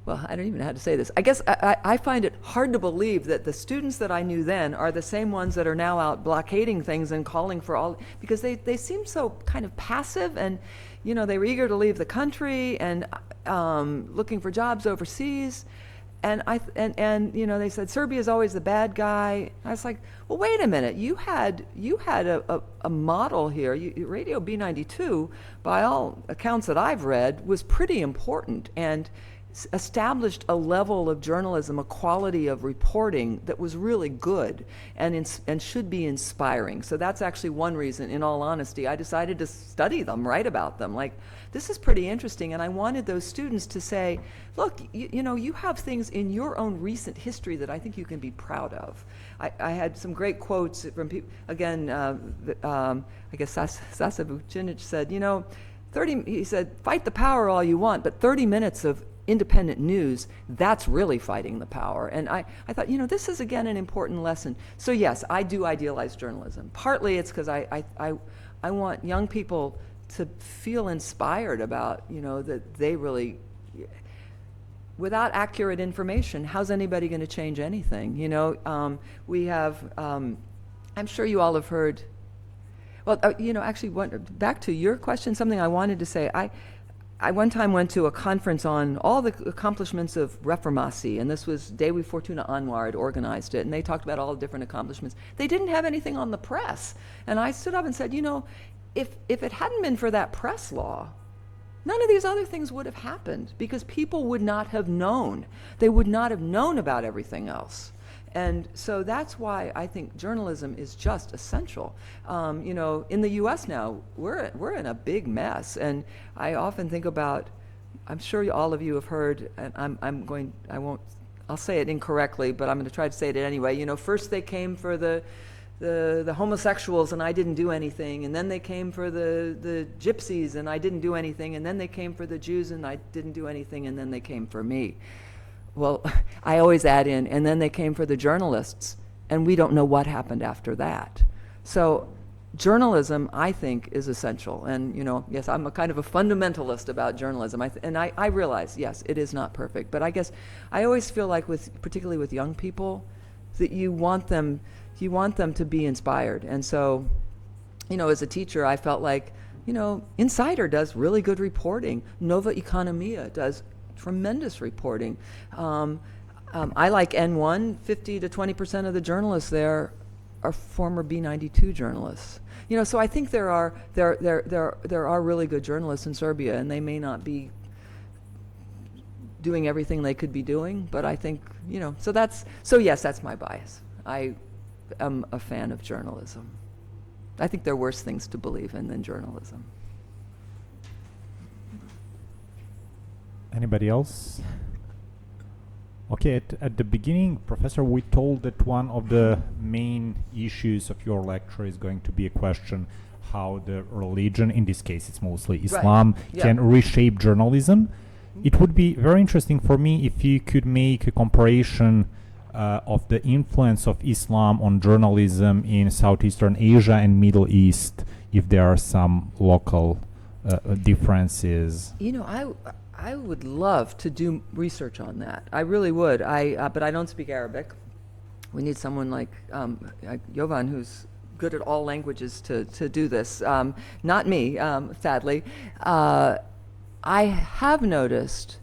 well, I don't even know how to say this. I guess I find it hard to believe that the students that I knew then are the same ones that are now out blockading things and calling for all, because they seem so kind of passive, and you know, they were eager to leave the country and looking for jobs overseas. And you know, they said Serbia is always the bad guy. I was like, well, wait a minute. You had a model here. Radio B92, by all accounts that I've read, was pretty important and established a level of journalism, a quality of reporting that was really good and should be inspiring. So that's actually one reason, in all honesty, I decided to study them, write about them. Like, this is pretty interesting, and I wanted those students to say, look, you know, you have things in your own recent history that I think you can be proud of. I had some great quotes from people, again, I guess Sasa Vucinic said, you know, he said, fight the power all you want, but 30 minutes of independent news, that's really fighting the power. And I thought, you know, this is, again, an important lesson. So yes, I do idealize journalism. Partly it's because I want young people to feel inspired about, you know, that they really, without accurate information, how's anybody going to change anything? You know, we have, I'm sure you all have heard, well, you know, actually, back to your question, something I wanted to say. I one time went to a conference on all the accomplishments of Reformasi, and this was Dewi Fortuna Anwar had organized it, and they talked about all the different accomplishments. They didn't have anything on the press. And I stood up and said, you know, if it hadn't been for that press law, none of these other things would have happened, because people would not have known. They would not have known about everything else. And so that's why I think journalism is just essential. You know, in the U.S. now, we're in a big mess, and I often think about, I'm sure all of you have heard, and I'll say it incorrectly, but I'm going to try to say it anyway. You know, first they came for the the homosexuals and I didn't do anything, and then they came for the gypsies and I didn't do anything, and then they came for the Jews and I didn't do anything, and then they came for me. Well, I always add in, and then they came for the journalists, and we don't know what happened after that. So journalism, I think, is essential. And, you know, yes, I'm a kind of a fundamentalist about journalism. I realize, yes, it is not perfect. But I guess I always feel like, particularly with young people, that you want them to be inspired. And so, you know, as a teacher, I felt like, you know, Insider does really good reporting. Nova Economia does tremendous reporting. I like N1. 50 to 20% of the journalists there are former B92 journalists. You know, so I think there are really good journalists in Serbia, and they may not be doing everything they could be doing, but I think, you know, so yes, that's my bias. I am a fan of journalism. I think there are worse things to believe in than journalism. Anybody else? Okay, at the beginning, Professor, we told that one of the main issues of your lecture is going to be a question how the religion, in this case it's mostly Islam, can reshape journalism. It would be very interesting for me if you could make a comparison of the influence of Islam on journalism in Southeastern Asia and Middle East, if there are some local differences. You know, I would love to do research on that. I really would. But I don't speak Arabic. We need someone like Jovan, who's good at all languages to do this. Not me, sadly. I have noticed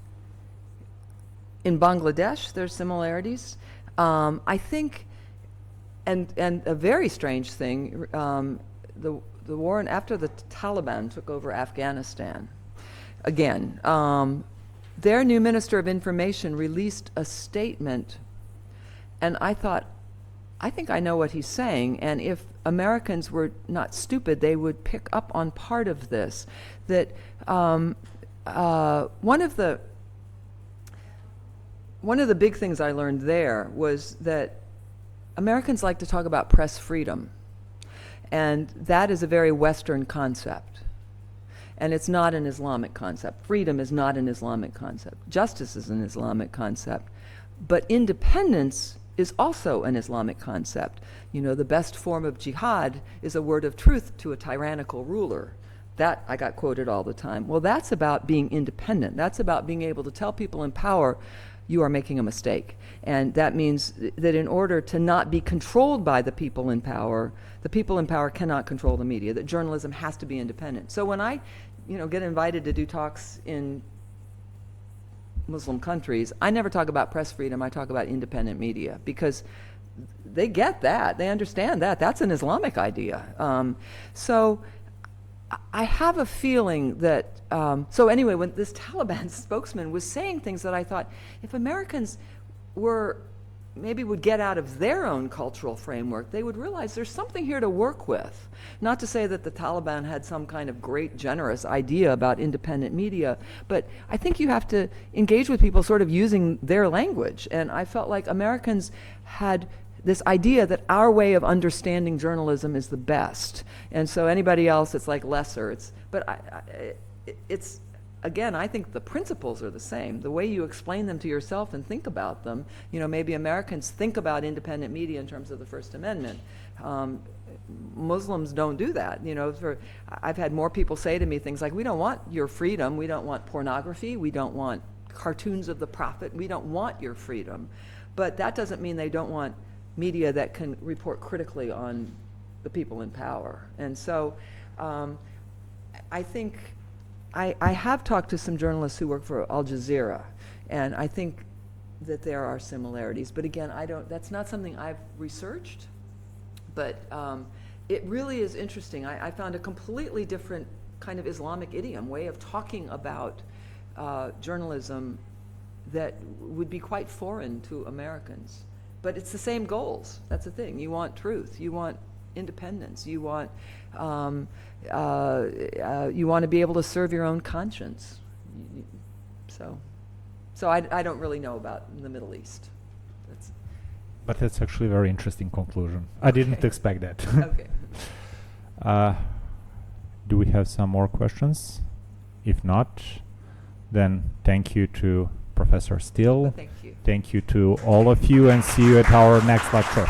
in Bangladesh there's similarities. I think, and a very strange thing, the war after the Taliban took over Afghanistan. Again, their new Minister of Information released a statement, and I thought, I think I know what he's saying, and if Americans were not stupid, they would pick up on part of this, that one of the big things I learned there was that Americans like to talk about press freedom, and that is a very Western concept. And it's not an Islamic concept. Freedom is not an Islamic concept. Justice is an Islamic concept. But independence is also an Islamic concept. You know, the best form of jihad is a word of truth to a tyrannical ruler. That I got quoted all the time. Well, that's about being independent. That's about being able to tell people in power, you are making a mistake. And that means that in order to not be controlled by the people in power cannot control the media, that journalism has to be independent. So when I, you know, get invited to do talks in Muslim countries, I never talk about press freedom, I talk about independent media, because they get that, they understand that, that's an Islamic idea. So I have a feeling that, so anyway, when this Taliban spokesman was saying things that I thought, if Americans maybe would get out of their own cultural framework, they would realize there's something here to work with. Not to say that the Taliban had some kind of great, generous idea about independent media, but I think you have to engage with people sort of using their language. And I felt like Americans had this idea that our way of understanding journalism is the best. And so anybody else, it's like lesser. Again, I think the principles are the same. The way you explain them to yourself and think about them, you know, maybe Americans think about independent media in terms of the First Amendment. Muslims don't do that. You know, I've had more people say to me things like, we don't want your freedom, we don't want pornography, we don't want cartoons of the prophet, we don't want your freedom. But that doesn't mean they don't want media that can report critically on the people in power. And so I think I have talked to some journalists who work for Al Jazeera, and I think that there are similarities. But again, that's not something I've researched, but it really is interesting. I found a completely different kind of Islamic idiom, way of talking about journalism that would be quite foreign to Americans. But it's the same goals. That's the thing. You want truth. You want independence. You want to be able to serve your own conscience. So I don't really know about the Middle East. But that's actually a very interesting conclusion. I didn't Okay. expect that. Okay. Do we have some more questions? If not, then thank you to Professor Steele. Thank you. Thank you to all of you, and see you at our next lecture.